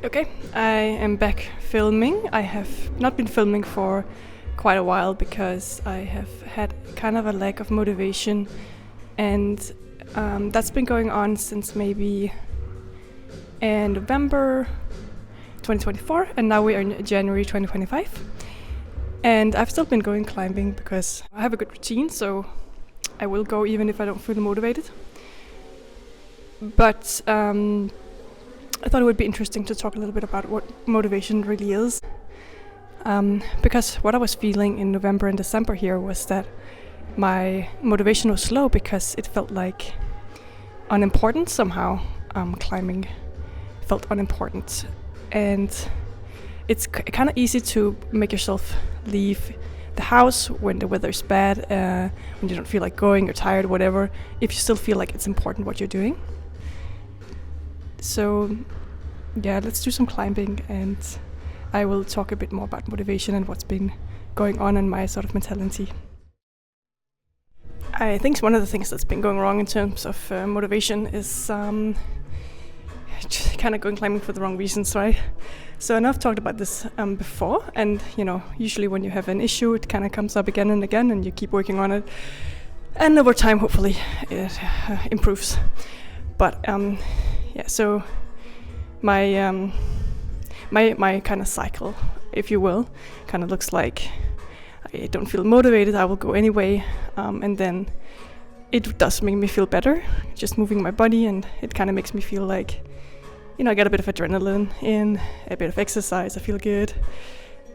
Okay, I am back filming. I have not been filming for quite a while because I have had kind of a lack of motivation, and that's been going on since maybe in November 2024, and now we are in January 2025. And I've still been going climbing because I have a good routine, so I will go even if I don't feel motivated. But I thought it would be interesting to talk a little bit about what motivation really is. Because what I was feeling in November and December here was that my motivation was low because it felt like unimportant somehow. Climbing felt unimportant. And it's kind of easy to make yourself leave the house when the weather's bad, when you don't feel like going, you're tired, whatever, if you still feel like it's important what you're doing. So yeah, let's do some climbing, and I will talk a bit more about motivation and what's been going on in my sort of mentality. I think one of the things that's been going wrong in terms of motivation is kind of going climbing for the wrong reasons, right? So I know I've talked about this before, and usually when you have an issue, it kind of comes up again and again, and you keep working on it, and over time, hopefully, it improves. But yeah, so my kind of cycle, if you will, kind of looks like I don't feel motivated, I will go anyway, and then it does make me feel better, just moving my body, and it kind of makes me feel like, I get a bit of adrenaline in, a bit of exercise, I feel good,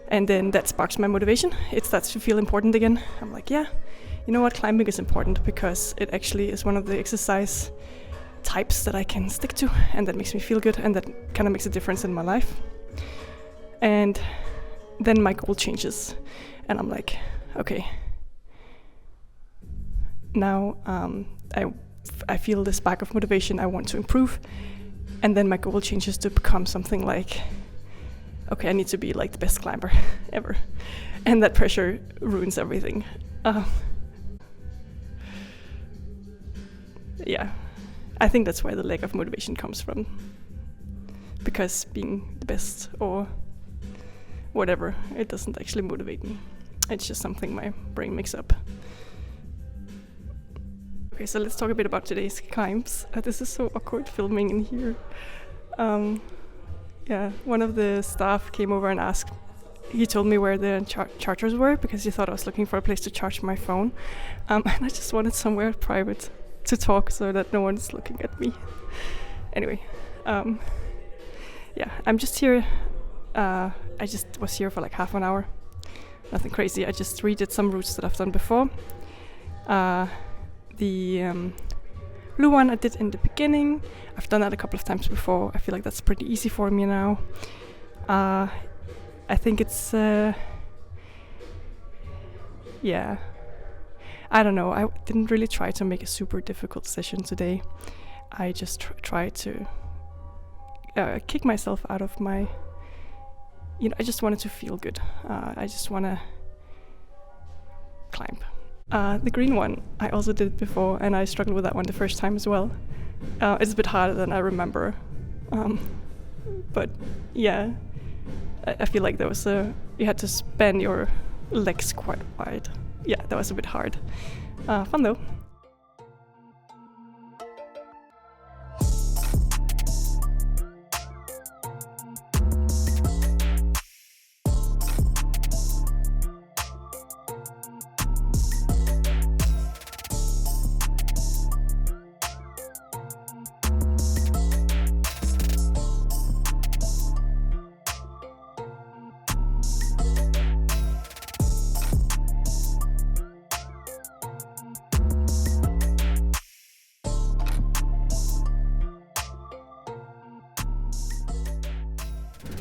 and then that sparks my motivation. It starts to feel important again. I'm like, yeah, you know what, climbing is important because it actually is one of the exercise types that I can stick to, and that makes me feel good, and that kind of makes a difference in my life. And then my goal changes, and I'm like, okay, now I feel this spark of motivation, I want to improve, and then my goal changes to become something like, okay, I need to be like the best climber ever, and that pressure ruins everything. Yeah, I think that's where the lack of motivation comes from, because being the best or whatever, it doesn't actually motivate me. It's just something my brain makes up. Okay, so let's talk a bit about today's climbs. This is so awkward filming in here. Yeah, one of the staff came over and asked, he told me where the chargers were because he thought I was looking for a place to charge my phone. And I just wanted somewhere private to talk so that no one's looking at me. Anyway, yeah, I'm just here. I just was here for like half an hour. Nothing crazy. I just redid some routes that I've done before. The blue one I did in the beginning. I've done that a couple of times before. I feel like that's pretty easy for me now. I think it's yeah, I don't know, I didn't really try to make a super difficult session today. I just tried to kick myself out of my, I just wanted to feel good. I just want to climb. The green one, I also did it before, and I struggled with that one the first time as well. It's a bit harder than I remember. But yeah, I feel like there was you had to span your legs quite wide. Yeah, that was a bit hard. Fun though.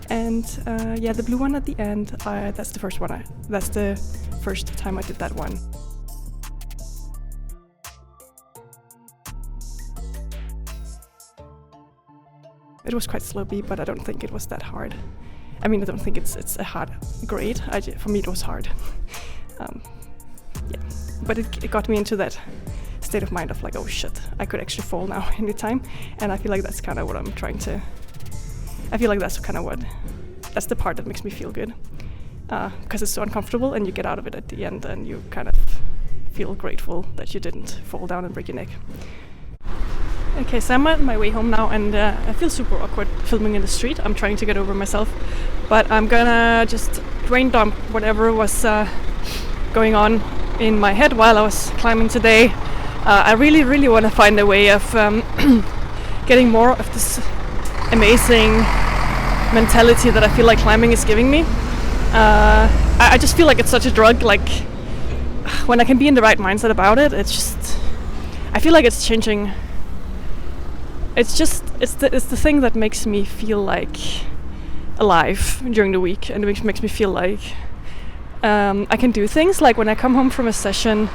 And yeah, the blue one at the end, that's the first one. That's the first time I did that one. It was quite slopey, but I don't think it was that hard. I mean, I don't think it's a hard grade. For me, it was hard. Yeah, but it got me into that state of mind of like, oh shit, I could actually fall now anytime. And I feel like that's kind of what I'm trying to I feel like that's the part that makes me feel good, because it's so uncomfortable, and you get out of it at the end, and you kind of feel grateful that you didn't fall down and break your neck. Okay, so I'm on my way home now, and I feel super awkward filming in the street. I'm trying to get over myself, but I'm gonna just brain dump whatever was going on in my head while I was climbing today. I really want to find a way of getting more of this amazing mentality that I feel like climbing is giving me. I just feel like it's such a drug. Like, when I can be in the right mindset about it, it's just, I feel like it's changing. It's the thing that makes me feel like alive during the week, and it makes me feel like I can do things. Like when I come home from a session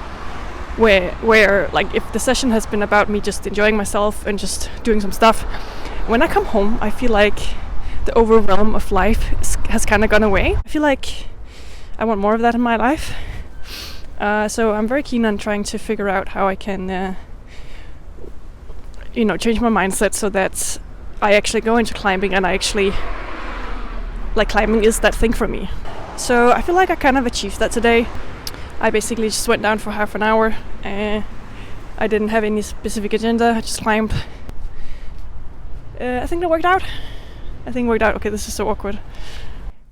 where like if the session has been about me just enjoying myself and just doing some stuff, when I come home I feel like the overwhelm of life has kind of gone away. I feel like I want more of that in my life. So I'm very keen on trying to figure out how I can change my mindset so that I actually go into climbing and I actually, like, climbing is that thing for me. So I feel like I kind of achieved that today. I basically just went down for half an hour. I didn't have any specific agenda, I just climbed. I think that worked out. Okay, this is so awkward.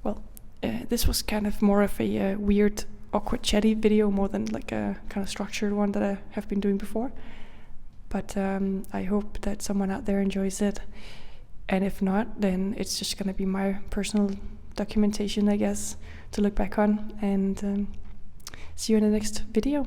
Well, this was kind of more of a weird, awkward, chatty video more than like a kind of structured one that I have been doing before. But I hope that someone out there enjoys it. And if not, then it's just going to be my personal documentation, I guess, to look back on. And see you in the next video.